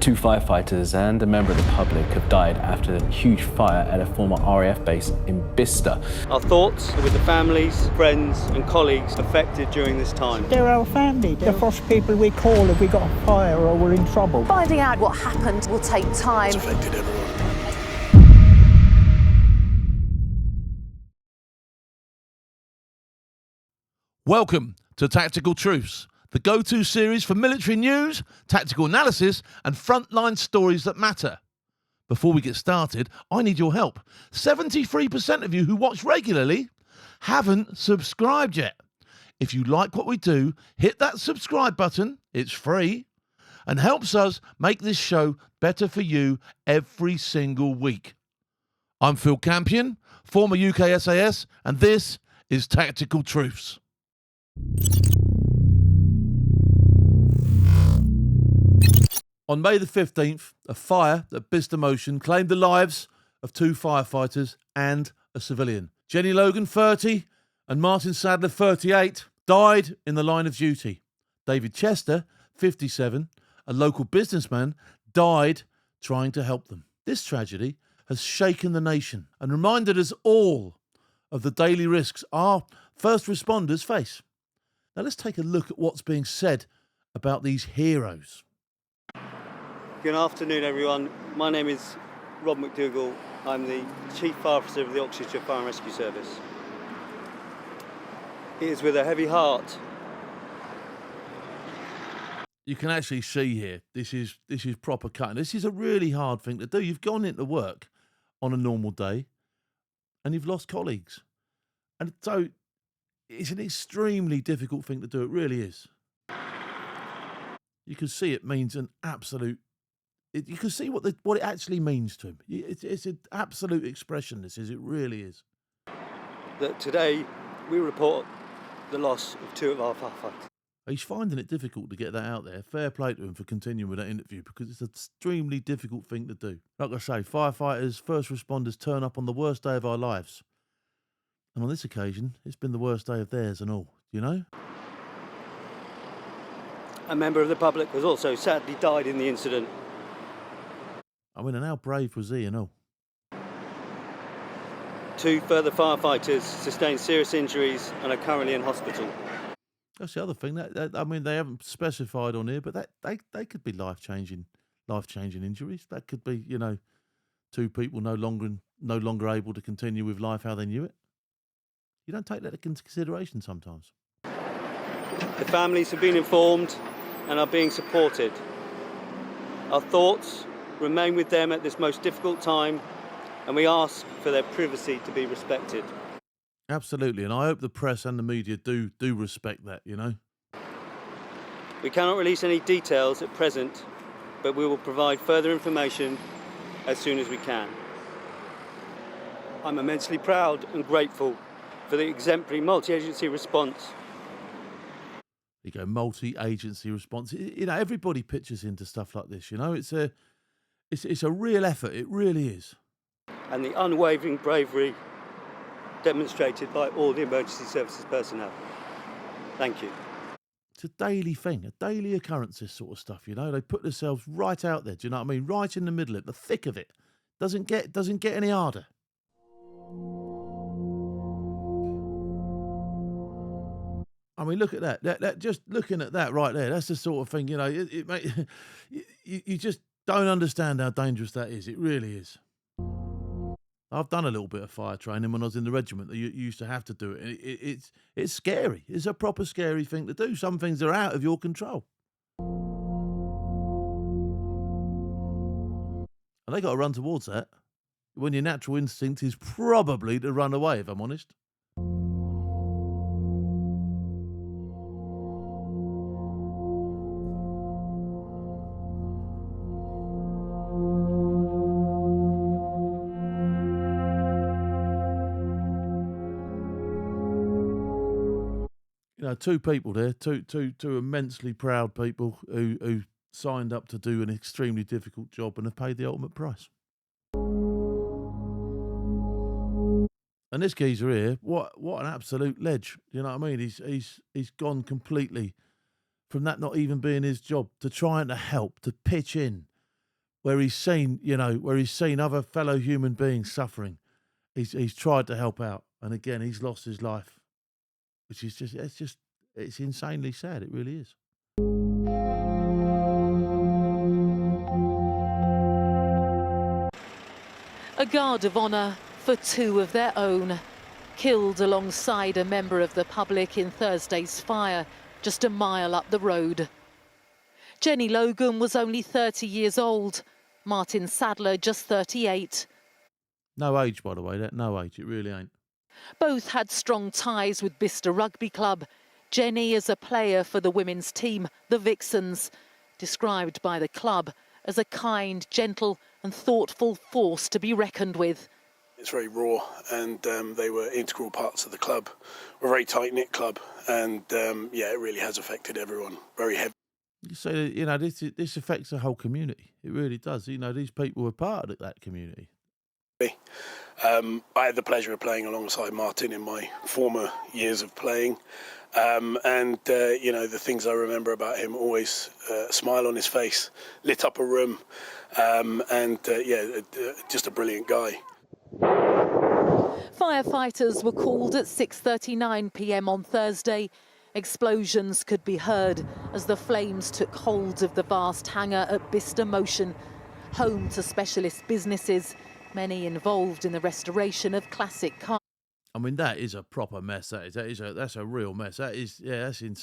2 firefighters and a member of the public have died after a huge fire at a former RAF base in Bicester. Our thoughts are with the families, friends and colleagues affected during this time. They're our family. They're the first people we call if we got a fire or we're in trouble. Finding out what happened will take time. It's affected everyone. Welcome to Tactical Truths, the go-to series for military news, tactical analysis and frontline stories that matter. Before we get started, I need your help. 73% of you who watch regularly haven't subscribed yet. If you like what we do, hit that subscribe button, it's free, and helps us make this show better for you every single week. I'm Phil Campion, former UK SAS, and this is Tactical Truths. On May the 15th, a fire at Bicester Motion claimed the lives of 2 firefighters and a civilian. Jennie Logan, 30, and Martyn Sadler, 38, died in the line of duty. David Chester, 57, a local businessman, died trying to help them. This tragedy has shaken the nation and reminded us all of the daily risks our first responders face. Now let's take a look at what's being said about these heroes. Good afternoon everyone, my name is Rob McDougall, I'm the Chief Fire Officer of the Oxfordshire Fire and Rescue Service. It is with a heavy heart. You can actually see here, this is proper cutting. This is a really hard thing to do. You've gone into work on a normal day and you've lost colleagues. And so it's an extremely difficult thing to do, it really is. You can see it means an absolute... You can see what it actually means to him. It's an absolute expression, this is, it really is. That today we report the loss of 2 of our firefighters. He's finding it difficult to get that out there. Fair play to him for continuing with that interview because it's an extremely difficult thing to do. Like I say, firefighters, first responders turn up on the worst day of our lives. And on this occasion, it's been the worst day of theirs and all, you know? A member of the public has also sadly died in the incident. I mean, and how brave was he and all? 2 further firefighters sustained serious injuries and are currently in hospital. That's the other thing. I mean, they haven't specified on here, but they could be life-changing injuries. That could be, 2 people no longer able to continue with life how they knew it. You don't take that into consideration sometimes. The families have been informed and are being supported. Our thoughts remain with them at this most difficult time, and we ask for their privacy to be respected. Absolutely, and I hope the press and the media do respect that, you know. We cannot release any details at present, but we will provide further information as soon as we can. I'm immensely proud and grateful for the exemplary multi-agency response. You go, multi-agency response. Everybody pitches into stuff like this, It's a real effort, it really is. And the unwavering bravery demonstrated by all the emergency services personnel. Thank you. It's a daily thing, a daily occurrence, this sort of stuff, They put themselves right out there, do you know what I mean? Right in the middle of it, the thick of it. Doesn't get any harder. I mean, look at that. Just looking at that right there, that's the sort of thing, you just don't understand how dangerous that is. It really is. I've done a little bit of fire training when I was in the regiment. You used to have to do it. It's scary. It's a proper scary thing to do. Some things are out of your control. And they got to run towards that when your natural instinct is probably to run away, if I'm honest. Two people there, two immensely proud people who signed up to do an extremely difficult job and have paid the ultimate price. And this geezer here, what an absolute ledge. You know what I mean? He's gone completely from that not even being his job to trying to help, to pitch in, where he's seen, where he's seen other fellow human beings suffering. He's tried to help out, and again, he's lost his life, which is it's insanely sad. It really is. A guard of honour for two of their own, killed alongside a member of the public in Thursday's fire, just a mile up the road. Jennie Logan was only 30 years old, Martyn Sadler just 38. No age, by the way, no age, it really ain't. Both had strong ties with Bicester Rugby Club. Jennie as a player for the women's team, the Vixens, described by the club as a kind, gentle and thoughtful force to be reckoned with. It's very raw, and they were integral parts of the club. We're a very tight-knit club, and it really has affected everyone very heavily. You say, this affects the whole community. It really does. These people were part of that community. I had the pleasure of playing alongside Martyn in my former years of playing, the things I remember about him, always a smile on his face, lit up a room, just a brilliant guy. Firefighters were called at 6:39 p.m. on Thursday. Explosions could be heard as the flames took hold of the vast hangar at Bicester Motion, home to specialist businesses, many involved in the restoration of classic cars. I mean, that is a proper mess. That's a real mess. That's an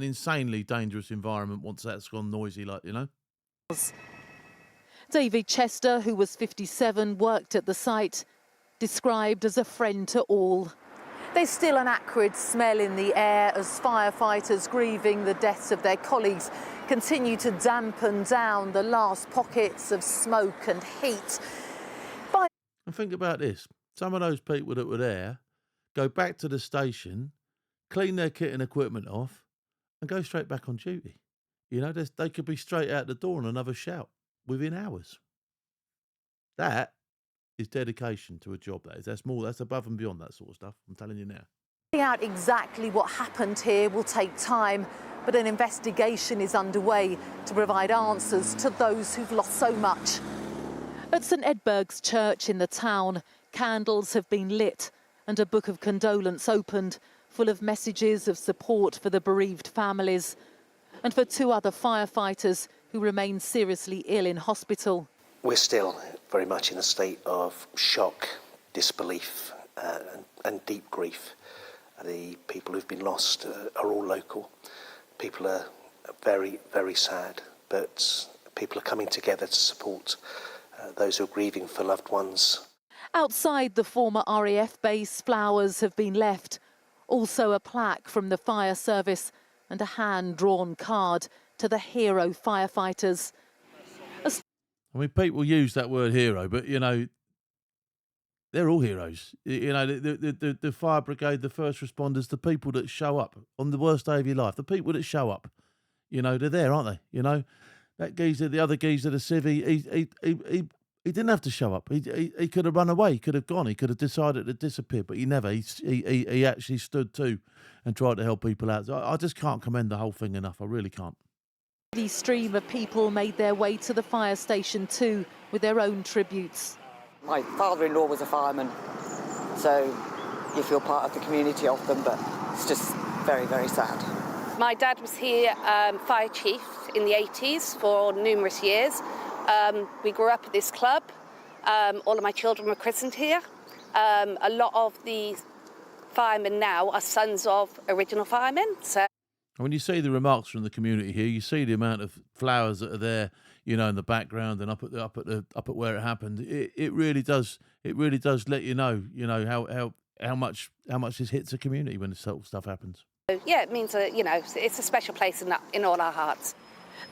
insanely dangerous environment once that's gone noisy, David Chester, who was 57, worked at the site, described as a friend to all. There's still an acrid smell in the air as firefighters grieving the deaths of their colleagues continue to dampen down the last pockets of smoke and heat. And think about this. Some of those people that were there go back to the station, clean their kit and equipment off and go straight back on duty. They could be straight out the door on another shout within hours. That is dedication to a job, that is. That's above and beyond that sort of stuff, I'm telling you now. Finding out exactly what happened here will take time, but an investigation is underway to provide answers to those who've lost so much. At St Edburgh's Church in the town, candles have been lit and a book of condolence opened, full of messages of support for the bereaved families and for two other firefighters who remain seriously ill in hospital. We're still very much in a state of shock, disbelief and deep grief. The people who've been lost are all local. People are very, very sad, but people are coming together to support those who are grieving for loved ones. Outside the former RAF base, flowers have been left. Also a plaque from the fire service and a hand-drawn card to the hero firefighters. I mean, people use that word hero, but, they're all heroes. The fire brigade, the first responders, the people that show up on the worst day of your life, the people that show up, they're there, aren't they? That geezer, the other geezer, the civvy, he didn't have to show up. He could have run away. He could have gone. He could have decided to disappear, but he never. He actually stood too and tried to help people out. I just can't commend the whole thing enough. I really can't. The stream of people made their way to the fire station too, with their own tributes. My father-in-law was a fireman, so you feel part of the community of them, but it's just very, very sad. My dad was here fire chief in the 80s for numerous years. We grew up at this club. All of my children were christened here. A lot of the firemen now are sons of original firemen. So when you see the remarks from the community here, you see the amount of flowers that are there, in the background and up at where it happened. It really does. It really does let you know, how much this hits the community when this sort of stuff happens. yeah, it means it's a special place in all our hearts.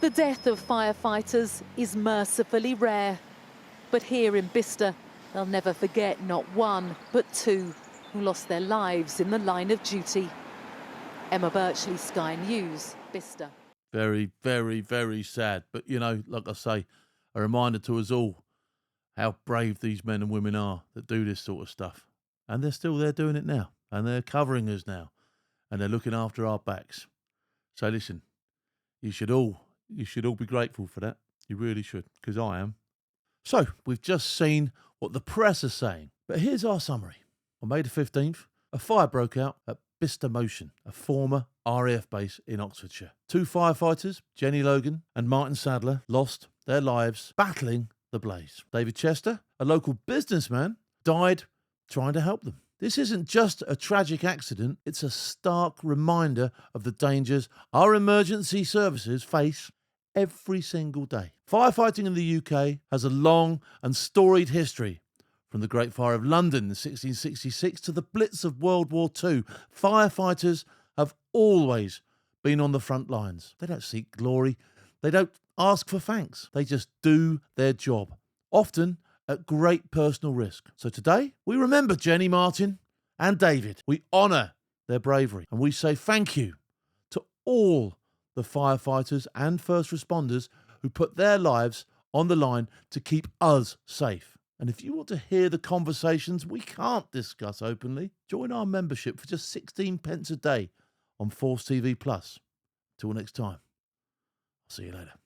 The death of firefighters is mercifully rare, but here in Bicester, they'll never forget not one, but two who lost their lives in the line of duty. Emma Birchley, Sky News, Bicester. Very, very, very sad. But, like I say, a reminder to us all how brave these men and women are that do this sort of stuff. And they're still there doing it now. And they're covering us now. And they're looking after our backs. So listen, you should all be grateful for that. You really should, because I am. So, we've just seen what the press are saying, but here's our summary. On May the 15th, a fire broke out at Bicester Motion, a former RAF base in Oxfordshire. 2 firefighters, Jennie Logan and Martyn Sadler, lost their lives battling the blaze. David Chester, a local businessman, died trying to help them. This isn't just a tragic accident, it's a stark reminder of the dangers our emergency services face every single day. Firefighting in the UK has a long and storied history. From the Great Fire of London in 1666 to the Blitz of World War II, firefighters have always been on the front lines. They don't seek glory. They don't ask for thanks. They just do their job, often at great personal risk. So today, we remember Jennie, Martyn and David. We honour their bravery and we say thank you to all the firefighters and first responders who put their lives on the line to keep us safe. And if you want to hear the conversations we can't discuss openly, join our membership for just 16 pence a day on Force TV Plus. Till next time, I'll see you later.